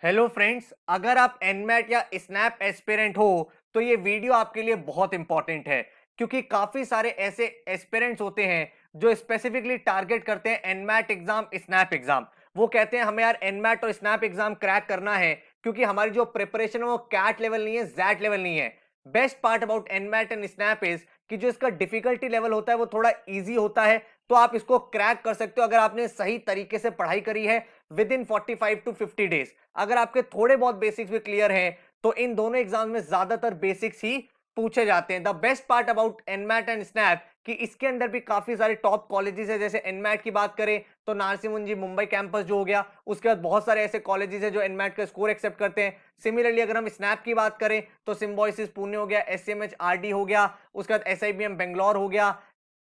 Hello friends, अगर आप NMAT या स्नैप एस्पिरेंट हो तो ये वीडियो आपके लिए बहुत इंपॉर्टेंट है क्योंकि काफी सारे ऐसे एस्पिरेंट्स होते हैं जो स्पेसिफिकली टारगेट करते हैं एनमैट एग्जाम, स्नैप एग्जाम। वो कहते हैं हमें यार एनमैट और स्नैप एग्जाम क्रैक करना है क्योंकि हमारी जो प्रिपरेशन है वो कैट लेवल नहीं है, जैट लेवल नहीं है। Best part about NMAT and snap is कि जो इसका डिफिकल्टी लेवल होता है वो थोड़ा इजी होता है, तो आप इसको क्रैक कर सकते हो अगर आपने सही तरीके से पढ़ाई करी है विद इन 45 टू 50 डेज। अगर आपके थोड़े बहुत बेसिक्स भी क्लियर हैं तो इन दोनों एग्जाम में ज्यादातर बेसिक्स ही पूछे जाते हैं। The best part about NMAT and snap कि इसके अंदर भी काफी सारे टॉप कॉलेजेस है। जैसे एनमैट की बात करें तो नारसी मुंजी मुंबई कैंपस जो हो गया, उसके बाद बहुत सारे ऐसे कॉलेजेस है जो एनमैट का स्कोर एक्सेप्ट करते हैं। सिमिलरली अगर हम स्नैप की बात करें तो सिम्बोसिस पुणे हो गया, एसएमएच आरडी हो गया, उसके बाद एसआईबीएम बेंगलोर हो गया,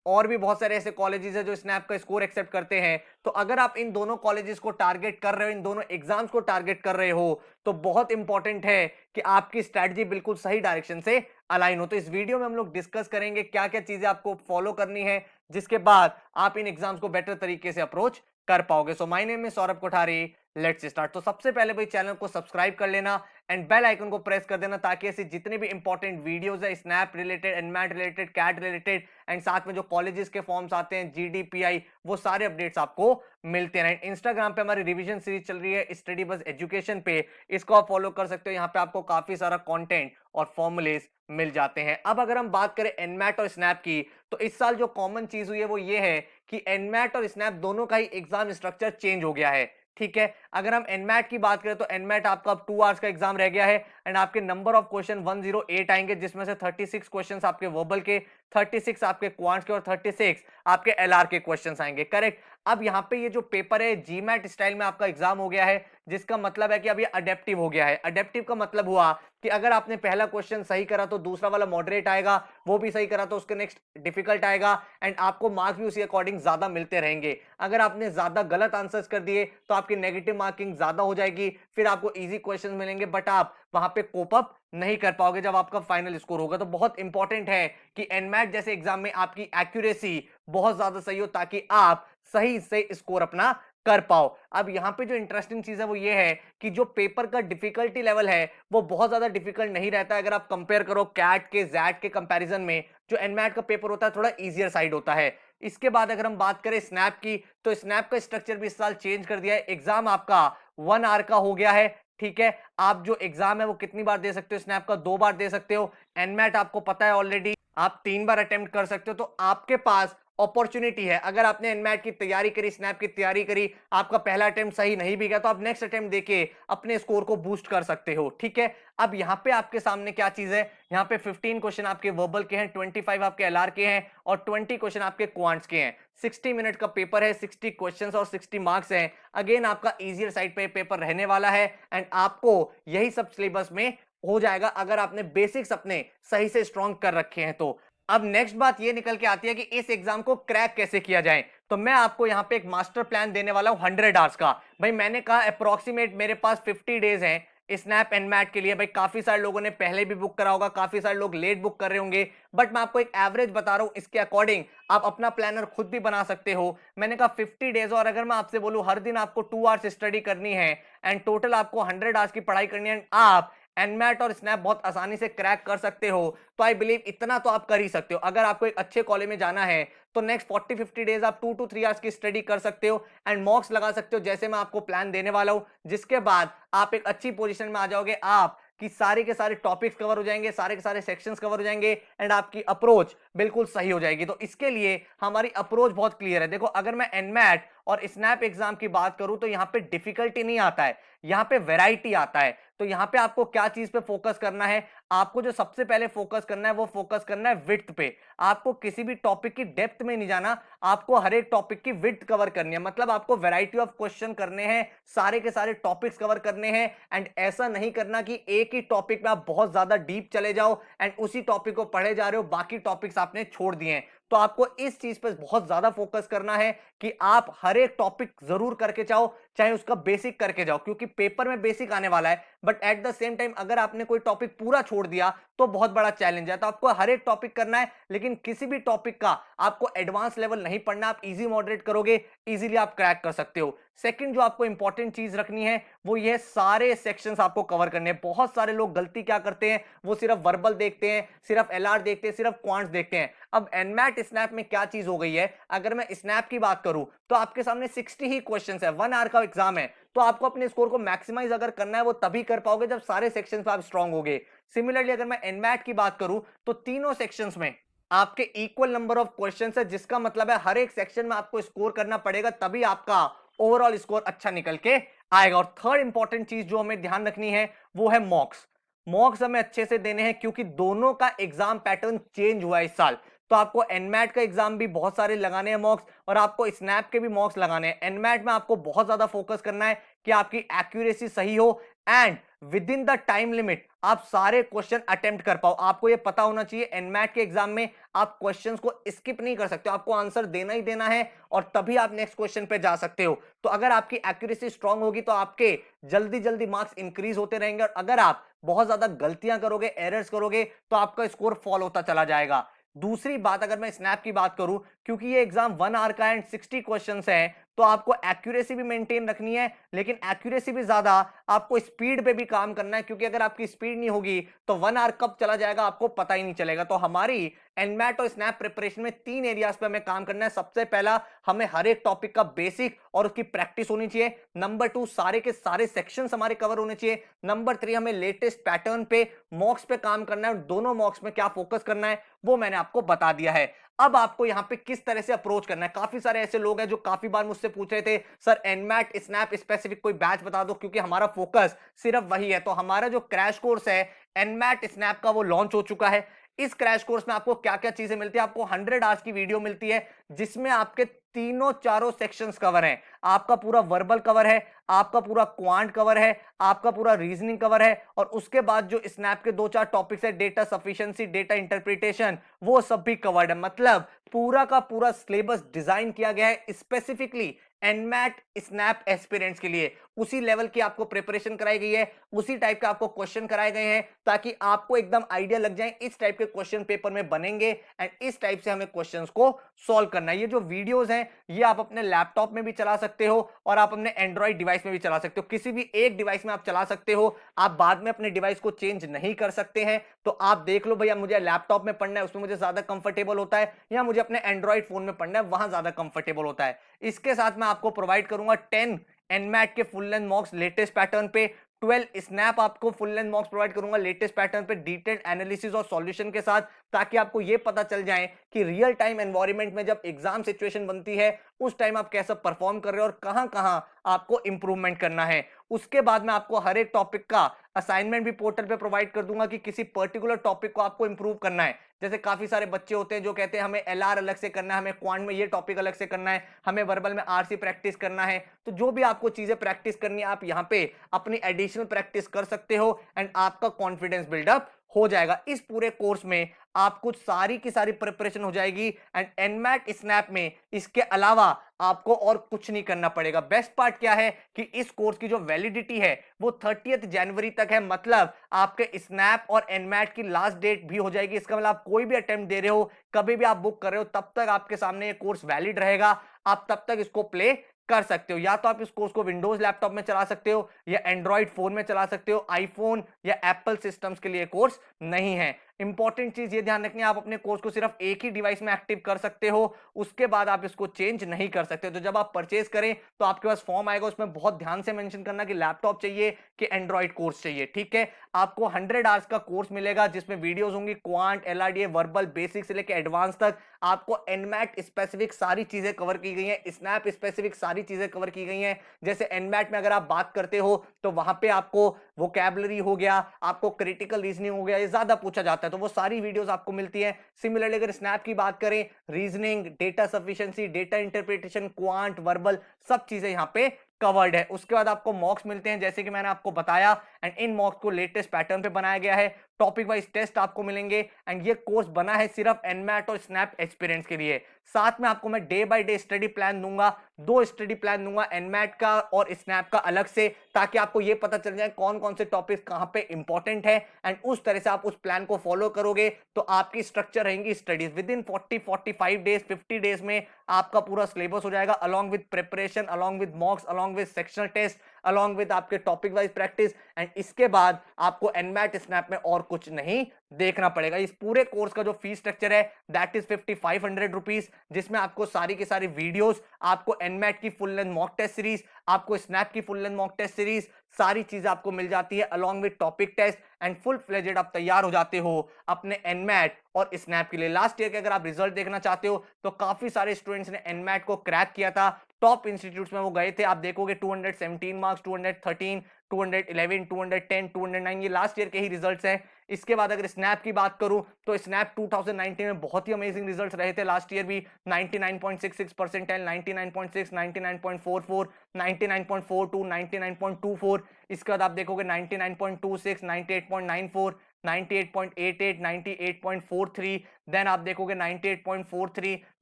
और भी बहुत सारे ऐसे कॉलेजेस हैं जो स्नैप का स्कोर एक्सेप्ट करते हैं। तो अगर आप इन दोनों कॉलेजेस को टारगेट कर रहे हो, इन दोनों एग्जाम्स को टारगेट कर रहे हो, तो बहुत इंपॉर्टेंट है कि आपकी स्ट्रैटेजी बिल्कुल सही डायरेक्शन से अलाइन हो। तो इस वीडियो में हम लोग डिस्कस करेंगे क्या क्या चीजें आपको फॉलो करनी है जिसके बाद आप इन एग्जाम्स को बेटर तरीके से अप्रोच कर पाओगे। So my name is Saurabh Kothari, let's start. तो सबसे पहले भाई चैनल को सब्सक्राइब कर लेना एंड बेल आइकन को प्रेस कर देना ताकि ऐसे जितने भी इंपॉर्टेंट वीडियोस है SNAP related, NMAT related, CAT related and साथ में जो कॉलेजेस के फॉर्म्स आते हैं जीडीपीआई, वो सारे अपडेट्स आपको मिलते रहें। इंस्टाग्राम पे हमारी रिवीजन सीरीज चल रही है स्टडी बस एजुकेशन पे, इसको आप फॉलो कर सकते हो। यहाँ पे आपको काफी सारा कंटेंट और फॉर्मुलेस मिल जाते हैं। अब अगर हम बात करें एनमैट और स्नैप की, तो इस साल जो कॉमन चीज हुई है वो ये है कि एनमैट और स्नैप दोनों का ही एग्जाम स्ट्रक्चर चेंज हो गया है। ठीक है, अगर हम एनमैट की बात करें तो एनमैट आपका अब 2 आवर्स का एग्जाम रह गया है एंड आपके नंबर ऑफ क्वेश्चन 108 आएंगे, जिसमें से 36 क्वेश्चंस आपके वर्बल के, 36 आपके क्वांट्स के और 36 आपके एलआर के क्वेश्चंस आएंगे। करेक्ट। अब यहाँ पे ये जो पेपर है जीमैट स्टाइल में आपका एग्जाम हो गया है, जिसका मतलब है कि अब ये अडेप्टिव हो गया है। अडेप्टिव का मतलब हुआ कि अगर आपने पहला क्वेश्चन सही करा तो दूसरा वाला मॉडरेट आएगा, वो भी सही करा तो उसके नेक्स्ट डिफिकल्ट आएगा एंड आपको मार्क्स भी उसी अकॉर्डिंग ज्यादा मिलते रहेंगे। अगर आपने ज्यादा गलत आंसर्स कर दिए तो आपकी नेगेटिव मार्किंग ज्यादा हो जाएगी, फिर आपको इजी क्वेश्चन मिलेंगे बट आप वहां पे कोप अप नहीं कर पाओगे जब आपका फाइनल स्कोर होगा। तो बहुत इंपॉर्टेंट है कि एनमैट जैसे एग्जाम में आपकी एक्यूरेसी बहुत ज्यादा सही हो ताकि आप सही से स्कोर अपना कर पाओ। अब यहाँ पे जो इंटरेस्टिंग चीज है वो ये है कि जो पेपर का डिफिकल्टी लेवल है वो बहुत ज्यादा डिफिकल्ट नहीं रहता है। अगर आप कंपेयर करो कैट के, जैट के कंपैरिजन में, जो एनमैट का पेपर होता है थोड़ा इजियर साइड होता है। इसके बाद अगर हम बात करें स्नैप की, तो स्नैप का स्ट्रक्चर भी इस साल चेंज कर दिया है। एग्जाम आपका 1 आवर का हो गया है। ठीक है, आप जो एग्जाम है वो कितनी बार दे सकते हो? स्नैप का 2 बार दे सकते हो। एनमैट आपको पता है ऑलरेडी आप 3 बार अटेम्प्ट कर सकते हो। तो आपके पास अपॉर्चुनिटी है, अगर आपने एनमैट की तैयारी करी, स्नैप की तैयारी करी, आपका पहला अटेम्प्ट सही नहीं भी गया तो आप नेक्स्ट अटेम्प्ट देके अपने स्कोर को बूस्ट कर सकते हो। ठीक है, अब यहाँ पे आपके सामने क्या चीज है, यहाँ पे 15 क्वेश्चन आपके वर्बल के हैं, 25 आपके एलआर के हैं और 20 क्वेश्चन आपके क्वांट्स के हैं। 60 मिनट का पेपर है, 60 क्वेश्चंस और 60 मार्क्स हैं। अगेन आपका इजियर साइड पे पेपर रहने वाला है एंड आपको यही सब सिलेबस में हो जाएगा अगर आपने बेसिक्स अपने सही से स्ट्रॉन्ग कर रखे हैं तो। अब नेक्स्ट बात ये निकल के आती है कि इस एग्जाम को क्रैक कैसे किया जाए। तो मैं आपको यहाँ पे एक मास्टर प्लान देने वाला हूँ 100 आवर्स का। भाई मैंने कहा अप्रोक्सीमेट मेरे पास 50 डेज हैं स्नैप एंड मैट के लिए। भाई काफी सारे लोगों ने पहले भी बुक करा होगा, काफी सारे लोग लेट बुक कर रहे होंगे, बट मैं आपको एक एवरेज बता रहा हूं, इसके अकॉर्डिंग आप अपना प्लानर खुद भी बना सकते हो। मैंने कहा 50 डेज, और अगर मैं आपसे बोलूं हर दिन आपको 2 आवर्स स्टडी करनी है एंड टोटल आपको 100 आवर्स की पढ़ाई करनी है, आप एनमैट और स्नैप बहुत आसानी से क्रैक कर सकते हो। तो आई बिलीव इतना तो आप कर ही सकते हो। अगर आपको एक अच्छे कॉलेज में जाना है तो नेक्स्ट 40-50 डेज आप 2 to 3 आवर्स की स्टडी कर सकते हो एंड मॉक्स लगा सकते हो जैसे मैं आपको प्लान देने वाला हूं, जिसके बाद आप एक अच्छी पोजीशन में आ जाओगे। आप कि सारे के सारे टॉपिक्स कवर हो जाएंगे, सारे के सारे सेक्शंस कवर हो जाएंगे एंड आपकी अप्रोच बिल्कुल सही हो जाएगी। तो इसके लिए हमारी अप्रोच बहुत क्लियर है। देखो अगर मैं एनमैट और स्नैप एग्जाम की बात करूं तो यहां पे डिफिकल्टी नहीं आता है, यहां पे वैरायटी आता है। तो यहां पे आपको क्या चीज पे फोकस करना है, आपको जो सबसे पहले फोकस करना है वो फोकस करना है विड्थ पे। आपको किसी भी टॉपिक की डेप्थ में नहीं जाना, आपको हर एक टॉपिक की विड्थ कवर करनी है। मतलब आपको वैरायटी ऑफ क्वेश्चन करने हैं, सारे के सारे टॉपिक्स कवर करने हैं एंड ऐसा नहीं करना कि एक ही टॉपिक में आप बहुत ज्यादा डीप चले जाओ एंड उसी टॉपिक को पढ़े जा रहे हो, बाकी टॉपिक्स आपने छोड़ दिए हैं। तो आपको इस चीज पर बहुत ज्यादा फोकस करना है कि आप हर एक टॉपिक जरूर करके जाओ, चाहे उसका बेसिक करके जाओ, क्योंकि पेपर में बेसिक आने वाला है। But at the same time अगर आपने कोई टॉपिक पूरा छोड़ दिया तो बहुत बड़ा चैलेंज है। तो आपको हर एक टॉपिक करना है, लेकिन किसी भी टॉपिक का आपको एडवांस लेवल नहीं पढ़ना। आप इजी मॉडरेट करोगे, इजीली आप क्रैक कर सकते हो। सेकंड जो आपको इंपॉर्टेंट चीज रखनी है वो ये सारे सेक्शंस आपको कवर करने हैं। बहुत सारे लोग गलती क्या करते हैं, वो सिर्फ वर्बल देखते हैं, सिर्फ एलआर देखते हैं, सिर्फ क्वांट्स देखते हैं। अब एनमैट स्नैप में क्या चीज हो गई है, अगर मैं स्नैप की बात करूं तो आपके सामने 60 ही क्वेश्चंस है, 1 आवर का एग्जाम है, तो आपको अपने स्कोर को मैक्सिमाइज अगर करना है वो तभी कर पाओगे जब सारे सेक्शंस पे आप स्ट्रांग होगे। सिमिलरली अगर मैं एनमैट की बात करूं तो तीनों सेक्शंस में आपके इक्वल नंबर ऑफ क्वेश्चंस है, जिसका मतलब है हर एक सेक्शन में आपको स्कोर करना पड़ेगा, तभी आपका ओवरऑल स्कोर अच्छा निकल के आएगा। और थर्ड इंपॉर्टेंट चीज जो हमें ध्यान रखनी है वो है मॉक्स। मॉक्स हमें अच्छे से देने हैं क्योंकि दोनों का एग्जाम पैटर्न चेंज हुआ है इस साल। तो आपको एनमैट का एग्जाम भी बहुत सारे लगाने हैं मॉक्स, और आपको स्नैप के भी मॉक्स लगाने हैं। एनमैट में आपको बहुत ज्यादा फोकस करना है कि आपकी एक्यूरेसी सही हो and with in the time limit आप सारे क्वेश्चन अटेम्प्ट कर पाओ। आपको ये पता होना चाहिए एनमैट के एग्जाम में आप क्वेश्चंस को स्किप नहीं कर सकते, आपको आंसर देना ही देना है और तभी आप नेक्स्ट क्वेश्चन पे जा सकते हो। तो अगर आपकी एक्यूरेसी स्ट्रांग होगी तो आपके जल्दी जल्दी मार्क्स इंक्रीज होते रहेंगे, और अगर आप बहुत ज्यादा गलतियां करोगे, एरर्स करोगे, तो आपका स्कोर फॉल होता चला जाएगा। दूसरी बात, अगर मैं स्नैप की बात करूं, क्योंकि ये एग्जाम 1 आवर का एंड 60 क्वेश्चंस है, तो आपको एक्यूरेसी भी मेंटेन रखनी है, लेकिन एक्यूरेसी भी ज्यादा आपको स्पीड पे भी काम करना है, क्योंकि अगर आपकी स्पीड नहीं होगी तो 1 आवर कब चला जाएगा आपको पता ही नहीं चलेगा। तो हमारी एनमैट और स्नैप प्रिपरेशन में 3 एरियाज पे हमें काम करना है। सबसे पहला, हमें हर एक टॉपिक का बेसिक और उसकी प्रैक्टिस होनी चाहिए। नंबर 2, सारे के सारे सेक्शंस हमारे कवर होने चाहिए। नंबर 3, हमें लेटेस्ट पैटर्न पे, मॉक्स पे काम करना है, और दोनों मॉक्स में क्या फोकस करना है वो मैंने आपको बता दिया है। अब आपको यहां पे किस तरह से अप्रोच करना है, काफी सारे ऐसे लोग हैं जो काफी बार मुझसे पूछ रहे थे सर एनमैट स्नैप स्पेसिफिक कोई बैच बता दो, क्योंकि हमारा फोकस सिर्फ वही है। तो हमारा जो क्रैश कोर्स है एनमैट स्नैप का वो लॉन्च हो चुका है। इस क्रैश कोर्स में आपको क्या क्या चीजें मिलती है, आपको 100 आवर्स की वीडियो मिलती है जिसमें आपके तीनों चारों सेक्शंस कवर हैं। आपका पूरा वर्बल कवर है, आपका पूरा क्वांट कवर है, आपका पूरा रीजनिंग कवर है, और उसके बाद जो स्नैप के 2-4 टॉपिक्स है, डेटा सफिशिएंसी, डेटा इंटरप्रिटेशन, वो सब भी कवर्ड है। मतलब पूरा का पूरा सिलेबस डिजाइन किया गया है स्पेसिफिकली एनमैट स्नैप एस्पिरेंट्स के लिए। उसी लेवल की आपको प्रिपरेशन कराई गई है, उसी टाइप के आपको क्वेश्चन कराए गए हैं, ताकि आपको एकदम आइडिया लग जाए इस टाइप के क्वेश्चन पेपर में बनेंगे एंड इस टाइप से हमें क्वेश्चंस को सॉल्व करना है। ये जो वीडियोस हैं ये आप अपने लैपटॉप में भी चला सकते हो और आप अपने एंड्रॉइड डिवाइस में भी चला सकते हो, किसी भी एक डिवाइस में आप चला सकते हो। आप बाद में अपने डिवाइस को चेंज नहीं कर सकते हैं, तो आप देख लो भैया मुझे लैपटॉप में पढ़ना है, उसमें मुझे ज्यादा कंफर्टेबल होता है, या मुझे अपने एंड्रॉइड फोन में पढ़ना है, वहां ज्यादा कंफर्टेबल होता है। इसके साथ मैं आपको प्रोवाइड करूंगा 10 एनमैट के फुल लेंथ मॉक्स लेटेस्ट पैटर्न पे, 12 स्नैप आपको फुल लेंथ मॉक्स प्रोवाइड करूंगा लेटेस्ट पैटर्न पे, डिटेल्ड एनालिसिस और सॉल्यूशन के साथ, ताकि आपको यह पता चल जाए कि रियल टाइम एनवायरनमेंट में जब एग्जाम सिचुएशन बनती है उस टाइम आप कैसा परफॉर्म कर रहे हो और कहां कहां आपको इंप्रूवमेंट करना है। उसके बाद मैं आपको हर एक टॉपिक का असाइनमेंट भी पोर्टल पे प्रोवाइड कर दूंगा कि किसी पर्टिकुलर टॉपिक को आपको इंप्रूव करना है। जैसे काफी सारे बच्चे होते हैं जो कहते हैं हमें एलआर अलग से करना है, हमें क्वांट में ये टॉपिक अलग से करना है, हमें वर्बल में आरसी प्रैक्टिस करना है। तो जो भी आपको चीजें प्रैक्टिस करनी है आप यहाँ पे अपनी एडिशनल प्रैक्टिस कर सकते हो एंड आपका कॉन्फिडेंस बिल्डअप हो जाएगा। इस पूरे कोर्स में आपको सारी की सारी प्रिपरेशन हो जाएगी एंड एनमैट स्नैप में इसके अलावा आपको और कुछ नहीं करना पड़ेगा। बेस्ट पार्ट क्या है कि इस कोर्स की जो वैलिडिटी है वो 30 जनवरी तक है, मतलब आपके स्नैप और एनमैट की लास्ट डेट भी हो जाएगी। इसका मतलब आप कोई भी अटेम्प्ट दे रहे हो, कभी भी आप बुक कर रहे हो, तब तक आपके सामने ये कोर्स वैलिड रहेगा। आप तब तक इसको प्ले कर सकते हो। या तो आप इस कोर्स को विंडोज लैपटॉप में चला सकते हो या एंड्रॉइड फोन में चला सकते हो, आईफोन या एप्पल सिस्टम्स के लिए कोर्स नहीं है। इंपॉर्टेंट चीज ये ध्यान रखनी है, आप अपने कोर्स को सिर्फ एक ही डिवाइस में एक्टिव कर सकते हो, उसके बाद आप इसको चेंज नहीं कर सकते। तो जब आप परचेज करें तो आपके पास फॉर्म आएगा, उसमें बहुत ध्यान से मेंशन करना कि लैपटॉप चाहिए कि एंड्रॉइड कोर्स चाहिए, ठीक है। आपको 100 आवर्स का कोर्स मिलेगा जिसमें वीडियोस होंगी क्वांट, एलआरडीए, वर्बल, बेसिक से लेकर एडवांस तक। आपको एनमैट स्पेसिफिक सारी चीजें कवर की गई हैं, स्नैप स्पेसिफिक सारी चीजें कवर की गई हैं। जैसे एनमैट में अगर आप बात करते हो तो वहां पे आपको वोकैबुलरी हो गया, आपको क्रिटिकल रीजनिंग हो गया, ये ज्यादा पूछा जाता है, तो वो सारी वीडियोस आपको मिलती है। सिमिलरली अगर स्नैप की बात करें, reasoning, data sufficiency, data interpretation, quant, verbal, सब चीजें यहां पे कवर्ड है। उसके बाद आपको मॉक्स मिलते हैं जैसे कि मैंने आपको बताया, एंड इन मॉक्स को लेटेस्ट पैटर्न पे बनाया गया है। टॉपिक वाइज टेस्ट आपको मिलेंगे एंड ये कोर्स बना है सिर्फ एनमैट और स्नैप एस्पिरेंट्स के लिए। साथ में आपको मैं day by day study plan दूंगा, 2 स्टडी प्लान दूंगा, एनमैट का और स्नैप का अलग से, ताकि आपको ये पता चल जाए कौन कौन से टॉपिक्स कहां पे इंपॉर्टेंट है एंड उस तरह से आप उस प्लान को फॉलो करोगे तो आपकी स्ट्रक्चर रहेंगी studies within 40-45 days 50 days में आपका पूरा सिलेबस हो जाएगा, along with preparation, along with mocks, along with sectional test, along with आपके टॉपिक वाइज प्रैक्टिस एंड इसके बाद आपको एनमैट स्नैप में और कुछ नहीं देखना पड़ेगा। इस पूरे कोर्स का जो फीस स्ट्रक्चर है दैट इज 5500 रुपीज, जिसमें आपको सारी की सारी वीडियोस, आपको एनमैट की full length mock test series, आपको स्नैप की full length mock test series, सारी चीजें आपको मिल जाती है along with topic test and full fledged आप तैयार हो जाते हो अपने एनमैट और स्नैप के लिए। लास्ट ईयर के अगर आप रिजल्ट देखना चाहते हो तो काफी सारे स्टूडेंट्स ने एनमैट को क्रैक किया था, टॉप इंस्टीट्यूट्स में वो गए थे। आप देखोगे 217 मार्क्स, 213, 211, 210, 209, ये लास्ट ईयर के ही रिजल्ट्स हैं। इसके बाद अगर स्नैप की बात करूं तो स्नैप 2019 में बहुत ही अमेजिंग रिजल्ट्स रहे थे, लास्ट ईयर भी 99.66 परसेंटाइल, 99.6, 99.44, 99.42, 99.24। इसके बाद आप देखोगे 99.26, 98.94, 98.88, 98.43, देन आप देखोगे 98.43,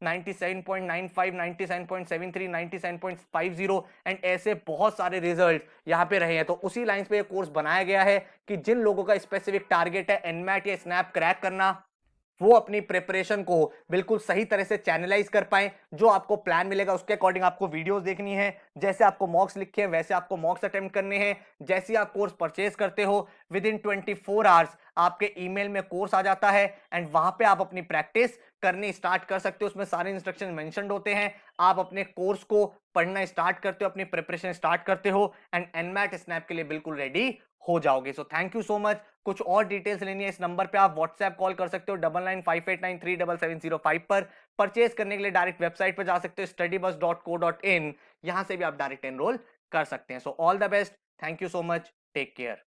97.95, 97.73, 97.50 एंड ऐसे बहुत सारे रिजल्ट यहाँ पे रहे हैं। तो उसी लाइंस पे ये कोर्स बनाया गया है कि जिन लोगों का स्पेसिफिक टारगेट है एनमैट या स्नैप क्रैक करना, वो अपनी प्रिपरेशन को बिल्कुल सही तरह से चैनलाइज कर पाए। जो आपको प्लान मिलेगा उसके अकॉर्डिंग आपको वीडियोस देखनी है, जैसे आपको मॉक्स लिखे हैं वैसे आपको मॉक्स अटेम्प्ट करने हैं। जैसे आप कोर्स परचेज करते हो विद इन 24 आवर्स आपके ईमेल में कोर्स आ जाता है एंड वहां पे आप अपनी प्रैक्टिस करनी स्टार्ट कर सकते हो। उसमें सारे इंस्ट्रक्शन मेंशन्ड होते हैं, आप अपने कोर्स को पढ़ना स्टार्ट करते हो, अपनी प्रिपरेशन स्टार्ट करते हो एंड एनमैट स्नैप के लिए बिल्कुल रेडी हो जाओगे। So thank you so much. कुछ और डिटेल्स लेनी है इस नंबर पे आप व्हाट्सएप कॉल कर सकते हो 9958937705 पर। परचेज करने के लिए डायरेक्ट वेबसाइट पर जा सकते हो studybus.co.in, यहां से भी आप डायरेक्ट एनरोल कर सकते हैं। So all the best, thank you so much, take care.